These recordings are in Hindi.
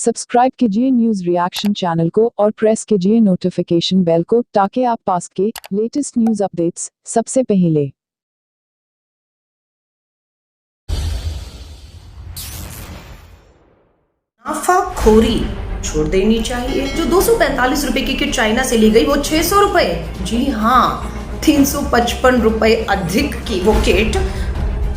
सब्सक्राइब कीजिए न्यूज रिएक्शन चैनल को और प्रेस कीजिए नोटिफिकेशन बेल को ताकि आप पास के लेटेस्ट न्यूज अपडेट्स सबसे पहले। मुनाफाखोरी छोड़ देनी चाहिए। जो 245 रुपए की किट चाइना से ली गई वो 600 रुपए, जी हाँ 355 रुपए अधिक की वो किट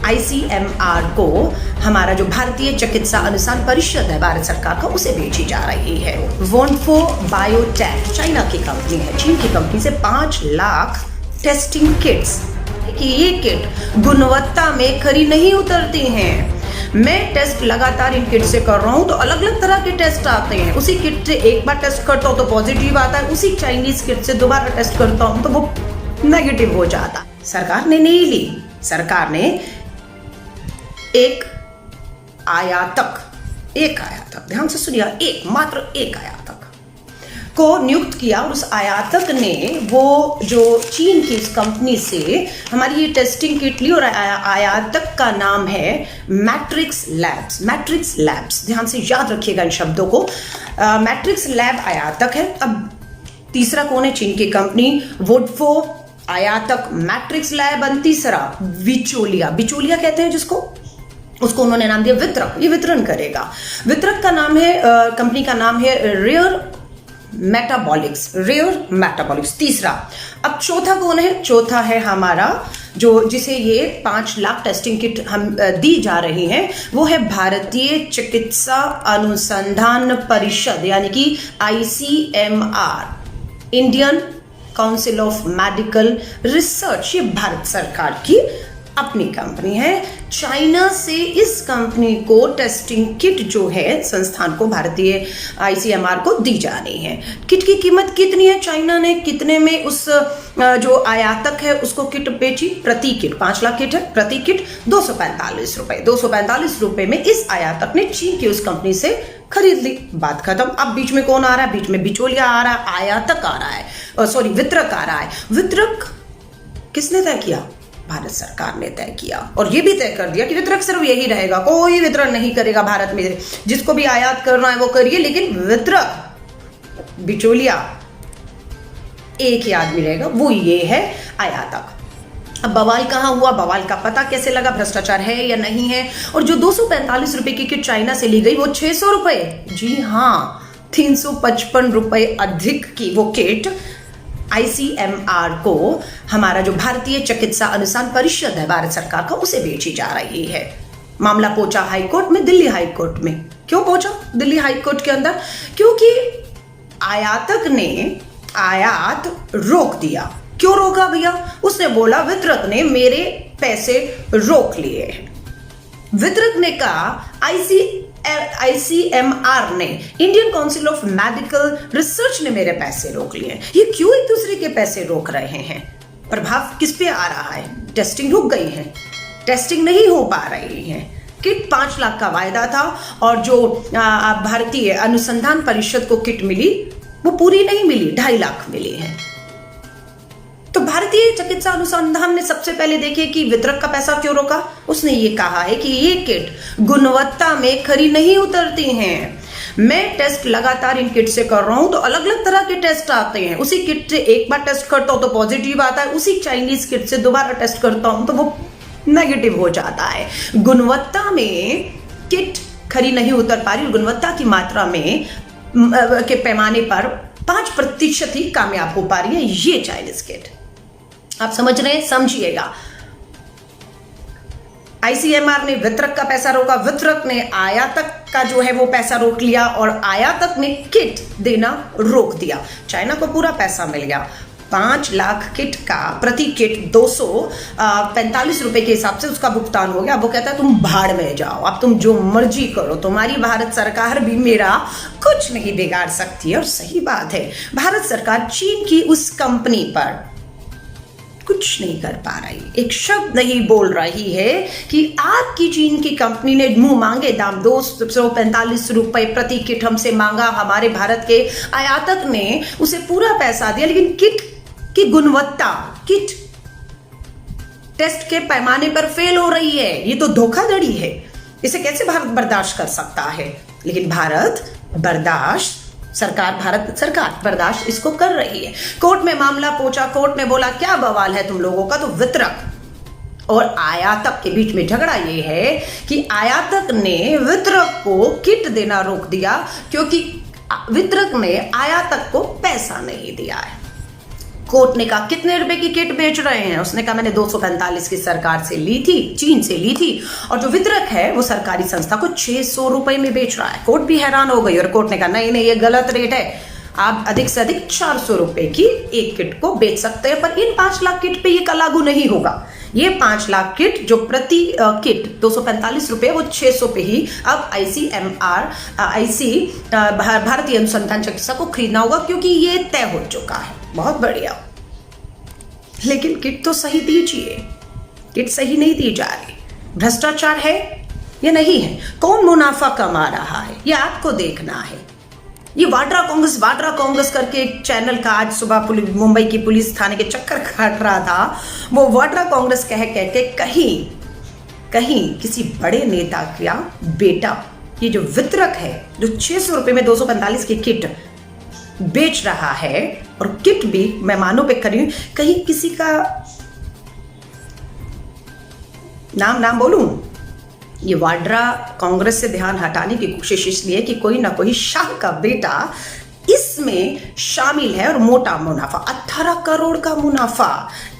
ICMR को, हमारा जो भारतीय चिकित्सा अनुसंधान परिषद है भारत सरकार का, उसे बेची जा रही है। वोन्फो बायोटेक चाइना की कंपनी है, चीन की कंपनी से 5 लाख टेस्टिंग किट्स कि ये किट गुणवत्ता में खरी नहीं उतरती हैं। मैं टेस्ट लगातार इन किट से कर रहा हूं तो अलग अलग तरह के टेस्ट आते हैं। उसी किट से एक बार टेस्ट करता हूं तो पॉजिटिव आता है, उसी चाइनीज किट से दोबारा टेस्ट करता हूं तो वो नेगेटिव हो जाता। सरकार ने नहीं ली, सरकार ने एक आयातक, ध्यान से सुनिए, मात्र एक आयातक को नियुक्त किया और उस आयातक ने वो जो चीन की इस कंपनी से हमारी ये टेस्टिंग किट ली और आयातक का नाम है मैट्रिक्स लैब्स। ध्यान से याद रखिएगा इन शब्दों को। मैट्रिक्स लैब आयातक है। अब तीसरा कौन है? चीन की कंपनी वोडफो आयातक, मैट्रिक्स लैब, तीसरा बिचौलिया कहते हैं जिसको, उसको उन्होंने नाम दिया वितरक। ये वितरण करेगा। वितरक का नाम है, कंपनी का नाम है रेयर मेटाबॉलिक्स। तीसरा। अब चौथा कौन है? चौथा है हमारा जो जिसे ये 5 लाख टेस्टिंग किट हम दी जा रही हैं, वो है भारतीय चिकित्सा अनुसंधान परिषद यानी कि ICMR, Indian Council of Medical research. ये भारत सरकार की अपनी कंपनी है। चाइना से इस कंपनी को टेस्टिंग किट जो है संस्थान को, भारतीय ICMR को दी जानी है। किट की कीमत कितनी है? चाइना ने कितने में उस जो आयातक है उसको किट बेची? प्रति किट 5 लाख किट है, प्रति किट 245 रुपए। 245 रुपए में इस आयातक ने चीन की उस कंपनी से खरीद ली। बात खत्म। अब बीच में कौन आ रहा है? बीच में बिचौलिया आ रहा है, आयातक आ रहा है, सॉरी वितरक आ रहा है। वितरक किसने तय किया? भारत सरकार ने तय किया और ये भी तय कर दिया कि वितरक सिर्फ यही रहेगा, कोई वितरण नहीं करेगा भारत में। जिसको भी आयात करना है वो करिए, लेकिन वितरक, बिचौलिया एक ही आदमी रहेगा, वो ये है आयातक। अब बवाल कहां हुआ? बवाल का पता कैसे लगा? भ्रष्टाचार है या नहीं है? और जो 245 रुपए की किट चाइना से ली गई वो 600 रुपए, जी हाँ 355 रुपए अधिक की वो किट ICMR को, हमारा जो भारतीय चिकित्सा अनुसंधान परिषद है भारत सरकार का, उसे बेची जा रही है। मामला पहुंचा हाईकोर्ट में, दिल्ली हाईकोर्ट में। क्यों पहुंचा दिल्ली हाईकोर्ट के अंदर? क्योंकि आयातक ने आयात रोक दिया। क्यों रोका भैया? उसने बोला वितरक ने मेरे पैसे रोक लिए हैं। वितरक ने कहा ICMR ने, Indian Council of Medical research ने मेरे पैसे रोक लिए। ये क्यों एक दूसरे के पैसे रोक रहे हैं? प्रभाव किस पे आ रहा है? टेस्टिंग रुक गई है, टेस्टिंग नहीं हो पा रही है। किट 5 लाख का वायदा था और जो भारतीय अनुसंधान परिषद को किट मिली वो पूरी नहीं मिली, 2.5 लाख मिली है। तो भारतीय चिकित्सा अनुसंधान ने सबसे पहले देखे कि वितरक का पैसा क्यों रोका। उसने ये कहा है कि ये किट गुणवत्ता में खरी नहीं उतरती हैं। मैं टेस्ट लगातार इन किट से कर रहा हूं तो अलग अलग तरह के टेस्ट आते हैं। उसी किट से एक बार टेस्ट करता हूं तो पॉजिटिव आता है, उसी चाइनीज किट से दोबारा टेस्ट करता हूं तो वो नेगेटिव हो जाता है। गुणवत्ता में किट खरी नहीं उतर पा रही। गुणवत्ता की मात्रा में के पैमाने पर 5% ही कामयाब हो पा रही है ये चाइनीज किट। आप समझ रहे हैं? समझिएगा। ICMR ने वितरक का पैसा रोका, वितरक ने आयातक का जो है वो पैसा रोक लिया और आयातक ने किट देना रोक दिया। चाइना को पूरा पैसा मिल गया। 5 लाख किट का प्रति किट 245 रुपए के हिसाब से उसका भुगतान हो गया। वो कहता है तुम भाड़ में जाओ, अब तुम जो मर्जी करो, तुम्हारी भारत सरकार भी मेरा कुछ नहीं बिगाड़ सकती है। और सही बात है, भारत सरकार चीन की उस कंपनी पर कुछ नहीं कर पा रही, एक शब्द नहीं बोल रही है कि आपकी चीन की कंपनी ने मुंह मांगे दाम 245 रुपए प्रति किट हमसे मांगा। हमारे भारत के आयातक ने उसे पूरा पैसा दिया, लेकिन किट की गुणवत्ता, किट टेस्ट के पैमाने पर फेल हो रही है। ये तो धोखाधड़ी है। इसे कैसे भारत बर्दाश्त कर सकता है? लेकिन भारत सरकार बर्दाश्त इसको कर रही है। कोर्ट में मामला पहुंचा, कोर्ट ने बोला क्या बवाल है तुम लोगों का, तो वितरक और आयातक के बीच में झगड़ा ये है कि आयातक ने वितरक को किट देना रोक दिया क्योंकि वितरक ने आयातक को पैसा नहीं दिया है। कोर्ट ने कहा कितने रुपए की किट बेच रहे हैं, उसने कहा मैंने 245 की सरकार से ली थी, चीन से ली थी, और जो वितरक है वो सरकारी संस्था को 600 रुपए में बेच रहा है। कोर्ट भी हैरान हो गई और कोर्ट ने कहा नहीं नहीं ये गलत रेट है, आप अधिक से अधिक 400 रुपए की एक किट को बेच सकते हैं, पर इन 5 लाख किट पे ये लागू नहीं होगा। ये 5 लाख किट जो प्रति किट 245 रुपए, वो 600 पे ही अब भारतीय अनुसंधान चिकित्सा को खरीदना होगा क्योंकि ये तय हो चुका है। बहुत बढ़िया, लेकिन किट तो सही दीजिए, किट सही नहीं दी जा रही। भ्रष्टाचार है या नहीं है, कौन मुनाफा कमा रहा है, ये आपको देखना है। ये वाड्रा कांग्रेस करके एक चैनल का आज सुबह मुंबई की पुलिस थाने के चक्कर काट रहा था, वो वाड्रा कांग्रेस कह के कहीं किसी बड़े नेता का बेटा, ये जो वितरक है जो 600 रुपए में 245 की किट बेच रहा है, और किट भी मेहमानों पे करी, कहीं किसी का नाम बोलूं, ये वाड्रा कांग्रेस से ध्यान हटाने की कोशिश इसलिए कि कोई ना कोई शाह का बेटा इसमें शामिल है और मोटा मुनाफा 18 करोड़ का मुनाफा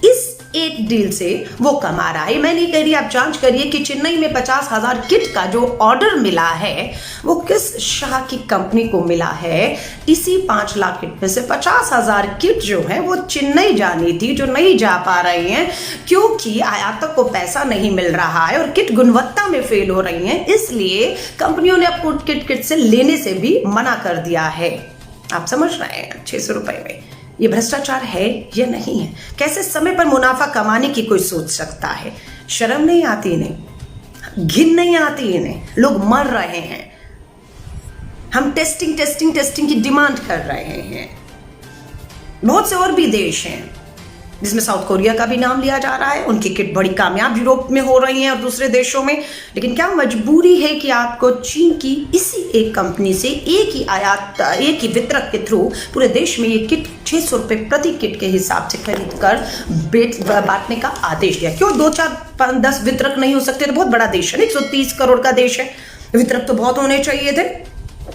इस एक डील से वो कमा रहा है। मैं नहीं कह रही, आप जांच करिए कि चेन्नई में 50,000 किट का जो ऑर्डर मिला है वो किस शाह की कंपनी को मिला है। इसी 5 लाख किट में से 50,000 किट जो है वो चेन्नई जानी थी, जो नहीं जा पा रही हैं क्योंकि आयातक को पैसा नहीं मिल रहा है और किट गुणवत्ता में फेल हो रही हैं, इसलिए कंपनियों ने आपको किट से लेने से भी मना कर दिया है। आप समझ रहे हैं 600 रुपए में ये भ्रष्टाचार है या नहीं है? कैसे समय पर मुनाफा कमाने की कोई सोच सकता है? शर्म नहीं आती इन्हें, घिन नहीं आती इन्हें? लोग मर रहे हैं, हम टेस्टिंग की डिमांड कर रहे हैं। बहुत से और भी देश हैं जिसमें साउथ कोरिया का भी नाम लिया जा रहा है, उनकी किट बड़ी कामयाब यूरोप में हो रही हैं और दूसरे देशों में, लेकिन क्या मजबूरी है कि आपको चीन की इसी एक कंपनी से एक ही वितरक के थ्रू पूरे देश में ये किट 600 रुपए प्रति किट के हिसाब से खरीद कर बांटने का आदेश दिया? क्यों 2, 4, 5, 10 वितरक नहीं हो सकते? तो बहुत बड़ा देश है, 130 करोड़ का देश है, वितरक तो बहुत होने चाहिए थे।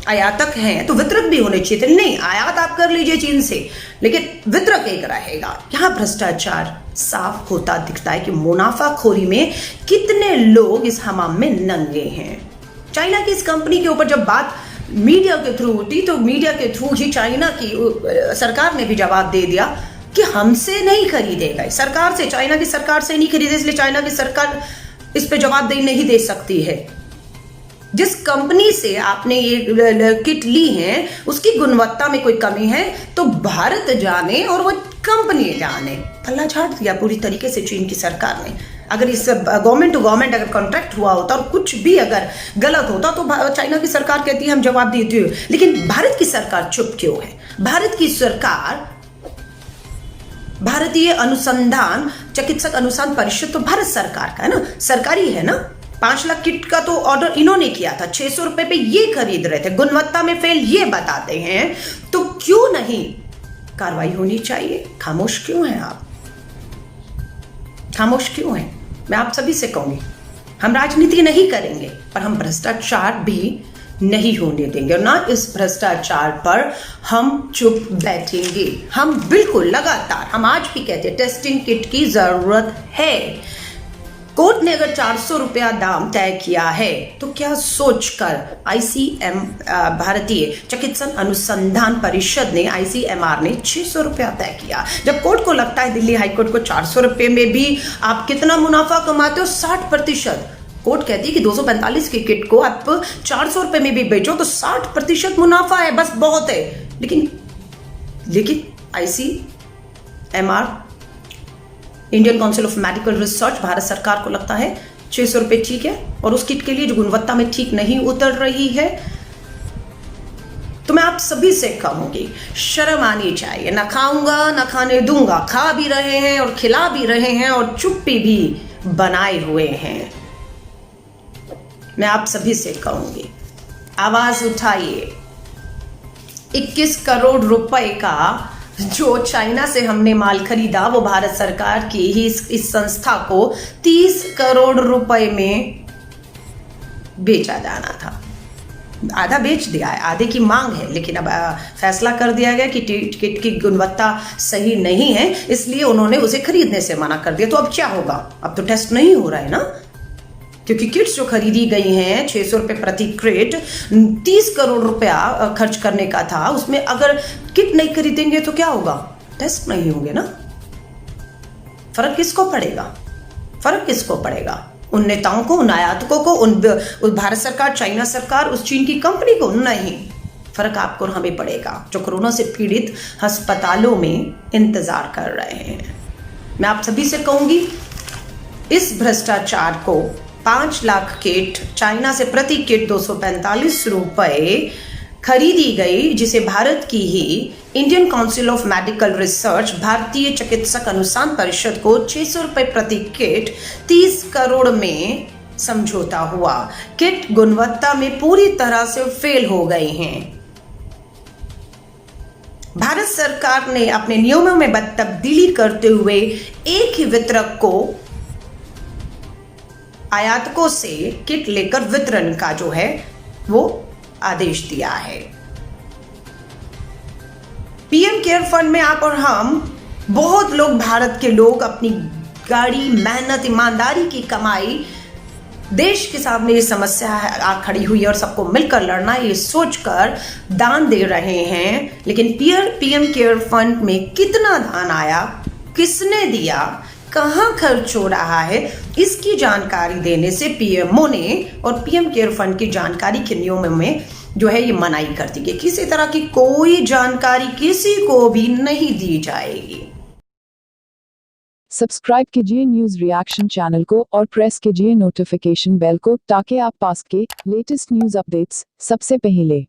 आयातक हैं तो वितरक भी होने चाहिए थे। नहीं, आयात आप कर लीजिए चीन से, लेकिन वितरक एक रहेगा। यहां भ्रष्टाचार साफ होता दिखता है कि मुनाफाखोरी में कितने लोग इस हमाम में नंगे हैं। चाइना की इस कंपनी के ऊपर जब बात मीडिया के थ्रू उठी तो मीडिया के थ्रू ही चाइना की सरकार ने भी जवाब दे दिया कि हमसे नहीं खरीदेगा, सरकार से, चाइना की सरकार से नहीं खरीदे, इसलिए चाइना की सरकार इस पे जवाबदेही नहीं दे सकती है। जिस कंपनी से आपने ये किट ली है उसकी गुणवत्ता में कोई कमी है तो भारत जाने और वो कंपनी जाने। पल्ला झाड़ दिया पूरी तरीके से चीन की सरकार ने। अगर इस गवर्नमेंट टू गवर्नमेंट अगर कॉन्ट्रैक्ट हुआ होता और कुछ भी अगर गलत होता तो चाइना की सरकार कहती है हम जवाब देती हो, लेकिन भारत की सरकार चुप क्यों है? भारत की सरकार, भारतीय अनुसंधान चिकित्सक अनुसंधान परिषद तो भारत सरकार का है ना, सरकारी है ना। 5 लाख किट का तो ऑर्डर इन्होंने किया था, 600 रुपए पे ये खरीद रहे थे, गुणवत्ता में फेल ये बताते हैं, तो क्यों नहीं कार्रवाई होनी चाहिए? खामोश क्यों हैं आप? खामोश क्यों हैं? मैं आप सभी से कहूंगी, हम राजनीति नहीं करेंगे पर हम भ्रष्टाचार भी नहीं होने देंगे और ना इस भ्रष्टाचार पर हम चुप बैठेंगे। हम बिल्कुल लगातार, हम आज भी कहते हैं टेस्टिंग किट की जरूरत है। कोर्ट ने अगर 400 रुपया दाम तय किया है तो क्या सोचकर ICM भारतीय चिकित्सा अनुसंधान परिषद ने, ICMR ने 600 रुपया तय किया। जब कोर्ट को लगता है दिल्ली हाईकोर्ट को 400 रुपये में भी आप कितना मुनाफा कमाते हो, 60%। कोर्ट कहती है कि 245 की किट को आप 400 रुपये में भी बेचो तो 60% मुनाफा है, बस बहुत है। लेकिन ICMR, Indian Council of Medical research, Bharat सरकार को लगता है 600 रुपये ठीक है और उस किट के लिए जो गुणवत्ता में ठीक नहीं उतर रही है। तो मैं आप सभी से कहूंगी शर्म आनी चाहिए। ना खाऊंगा ना खाने दूंगा, खा भी रहे हैं और खिला भी रहे हैं और चुप्पी भी बनाए हुए हैं। मैं आप सभी से कहूंगी आवाज उठाइए। 21 करोड़ रुपए का जो चाइना से हमने माल खरीदा वो भारत सरकार की ही इस संस्था को 30 करोड़ रुपए में बेचा जाना था। आधा बेच दिया है, आधे की मांग है, लेकिन अब फैसला कर दिया गया कि किट की गुणवत्ता सही नहीं है, इसलिए उन्होंने उसे खरीदने से मना कर दिया। तो अब क्या होगा? अब तो टेस्ट नहीं हो रहा है ना, क्योंकि किट्स जो खरीदी गई हैं 600 रुपये प्रति क्रेट, 30 करोड़ रुपया खर्च करने का था, उसमें अगर किट नहीं खरीदेंगे तो क्या होगा? टेस्ट नहीं होंगे ना। फर्क किसको पड़ेगा? फर्क किसको पड़ेगा? उन नेताओं को, उन आयातकों को, उन भारत सरकार, चाइना सरकार, उस चीन की कंपनी को? नहीं, फर्क आपको और हमें पड़ेगा, जो कोरोना से पीड़ित अस्पतालों में इंतजार कर रहे हैं। मैं आप सभी से कहूंगी, इस भ्रष्टाचार को 5 लाख किट, चाइना से प्रति किट 245 रुपए खरीदी गई, जिसे भारत की ही Indian Council of Medical Research, भारतीय चिकित्सक अनुसंधान परिषद को 600 रुपए प्रति किट 30 करोड़ में समझौता हुआ। किट गुणवत्ता में पूरी तरह से फेल हो गए हैं। भारत सरकार ने अपने नियमों में तब्दीली करते हुए एक ही वितरक को आयातकों से किट लेकर वितरण का जो है वो आदेश दिया है। पीएम केयर फंड में आप और हम, बहुत लोग, भारत के लोग अपनी गाड़ी, मेहनत, ईमानदारी की कमाई, देश के सामने ये समस्या आ खड़ी हुई है और सबको मिलकर लड़ना, ये सोचकर दान दे रहे हैं। लेकिन पीएम केयर फंड में कितना दान आया, किसने दिया, कहां खर्च हो रहा है, इसकी जानकारी देने से पीएमओ ने और पीएम केयर फंड की जानकारी के नियमों में जो है ये मनाही कर दी गई। किसी तरह की कोई जानकारी किसी को भी नहीं दी जाएगी। सब्सक्राइब कीजिए न्यूज रिएक्शन चैनल को और प्रेस कीजिए नोटिफिकेशन बेल को, ताकि आप पास के लेटेस्ट न्यूज अपडेट्स सबसे पहले